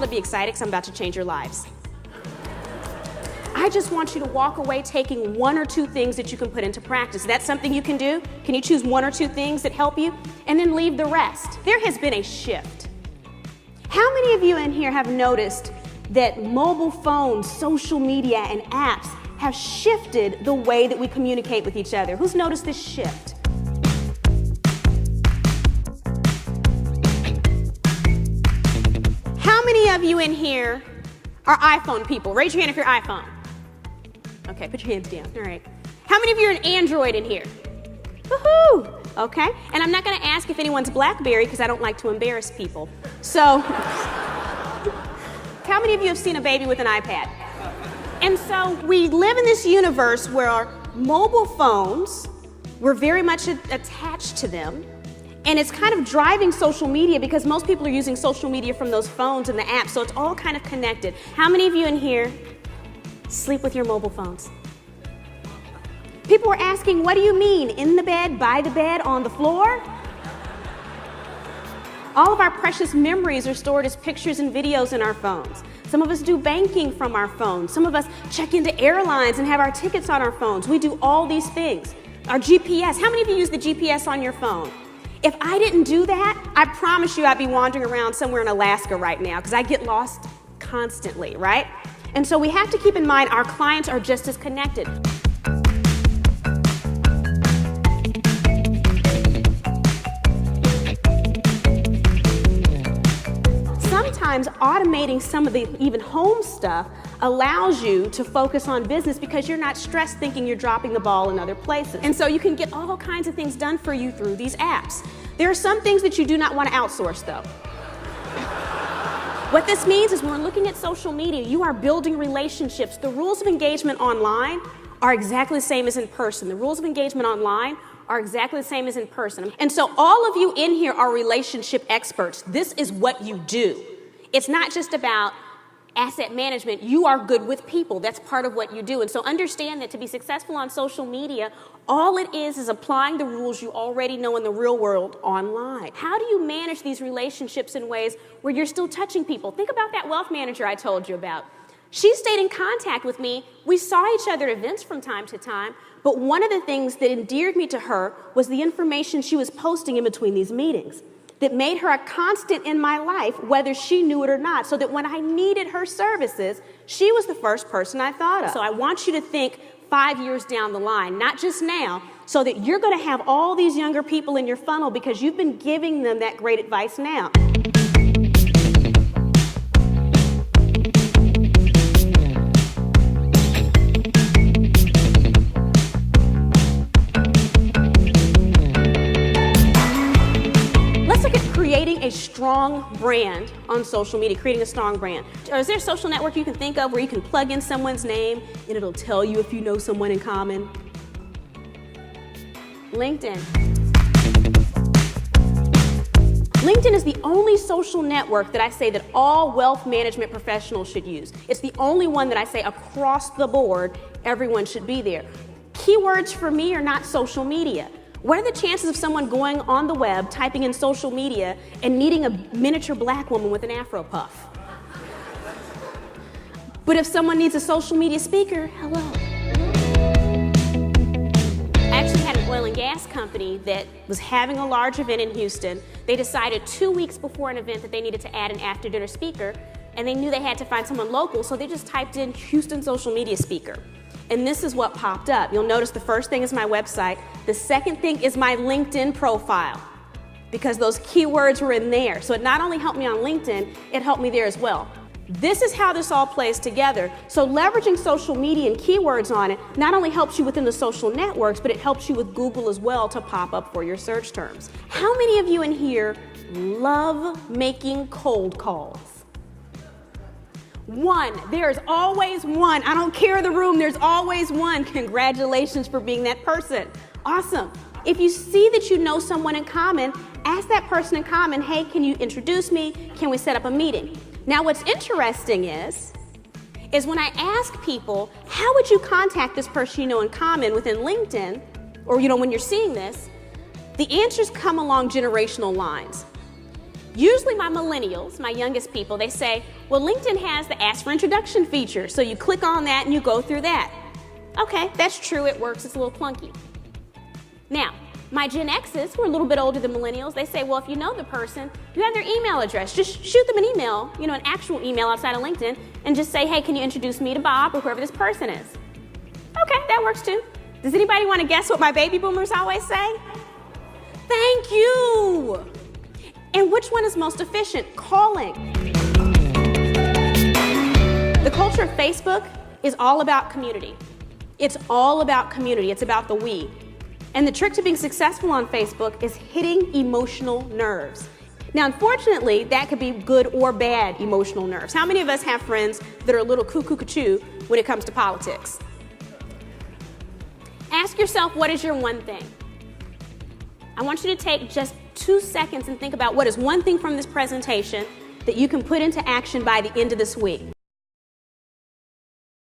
to be excited because I'm about to change your lives. I just want you to walk away taking 1 or 2 things that you can put into practice. That's something you can do. Can you choose 1 or 2 things that help you? And then leave the rest. There has been a shift. How many of you in here have noticed that mobile phones, social media, and apps have shifted the way that we communicate with each other? Who's noticed this shift? How many of you in here are iPhone people? Raise your hand if you're iPhone. Okay, put your hands down. All right. How many of you are an Android in here? Woohoo! Okay. And I'm not going to ask if anyone's BlackBerry because I don't like to embarrass people. So, how many of you have seen a baby with an iPad? And so we live in this universe where our mobile phones, we're very much attached to them. And it's kind of driving social media because most people are using social media from those phones and the apps. So it's all kind of connected. How many of you in here sleep with your mobile phones? People were asking, what do you mean? In the bed, by the bed, on the floor? All of our precious memories are stored as pictures and videos in our phones. Some of us do banking from our phones. Some of us check into airlines and have our tickets on our phones. We do all these things. Our GPS. How many of you use the GPS on your phone? If I didn't do that, I promise you I'd be wandering around somewhere in Alaska right now because I get lost constantly, right? And so we have to keep in mind our clients are just as connected. Sometimes automating some of the even home stuff allows you to focus on business because you're not stressed thinking you're dropping the ball in other places. And so you can get all kinds of things done for you through these apps. There are some things that you do not want to outsource though. What this means is when we're looking at social media, you are building relationships. The rules of engagement online are exactly the same as in person. The rules of engagement online are exactly the same as in person. And so all of you in here are relationship experts. This is what you do. It's not just about asset management. You are good with people. That's part of what you do. And so understand that to be successful on social media, all it is applying the rules you already know in the real world online. How do you manage these relationships in ways where you're still touching people? Think about that wealth manager I told you about. She stayed in contact with me. We saw each other at events from time to time, but one of the things that endeared me to her was the information she was posting in between these meetings that made her a constant in my life, whether she knew it or not, so that when I needed her services, she was the first person I thought of. So I want you to think 5 years down the line, not just now, so that you're going to have all these younger people in your funnel because you've been giving them that great advice now. Creating a strong brand on social media, creating a strong brand. Or is there a social network you can think of where you can plug in someone's name and it'll tell you if you know someone in common? LinkedIn. LinkedIn is the only social network that I say that all wealth management professionals should use. It's the only one that I say across the board, everyone should be there. Keywords for me are not social media. What are the chances of someone going on the web, typing in social media, and needing a miniature black woman with an afro puff? But if someone needs a social media speaker, hello. I actually had an oil and gas company that was having a large event in Houston. They decided 2 weeks before an event that they needed to add an after-dinner speaker, and they knew they had to find someone local, so they just typed in Houston social media speaker. And this is what popped up. You'll notice the first thing is my website. The second thing is my LinkedIn profile because those keywords were in there. So it not only helped me on LinkedIn, it helped me there as well. This is how this all plays together. So leveraging social media and keywords on it not only helps you within the social networks, but it helps you with Google as well to pop up for your search terms. How many of you in here love making cold calls? One. There's always one. I don't care the room. There's always one. Congratulations for being that person. Awesome. If you see that you know someone in common, ask that person in common, hey, can you introduce me? Can we set up a meeting? Now, what's interesting is when I ask people, how would you contact this person you know in common within LinkedIn, or when you're seeing this, the answers come along generational lines. Usually my millennials, my youngest people, they say, well, LinkedIn has the ask for introduction feature, so you click on that and you go through that. Okay, that's true, it works, it's a little clunky. Now, my Gen X's, who are a little bit older than millennials, they say, well, if you know the person, you have their email address. Just shoot them an email, an actual email outside of LinkedIn, and just say, hey, can you introduce me to Bob or whoever this person is? Okay, that works too. Does anybody want to guess what my baby boomers always say? Thank you. And which one is most efficient? Calling. The culture of Facebook is all about community. It's all about community. It's about the we. And the trick to being successful on Facebook is hitting emotional nerves. Now, unfortunately, that could be good or bad emotional nerves. How many of us have friends that are a little cuckoo-cuckoo when it comes to politics? Ask yourself, what is your one thing? I want you to take just 2 seconds and think about what is one thing from this presentation that you can put into action by the end of this week.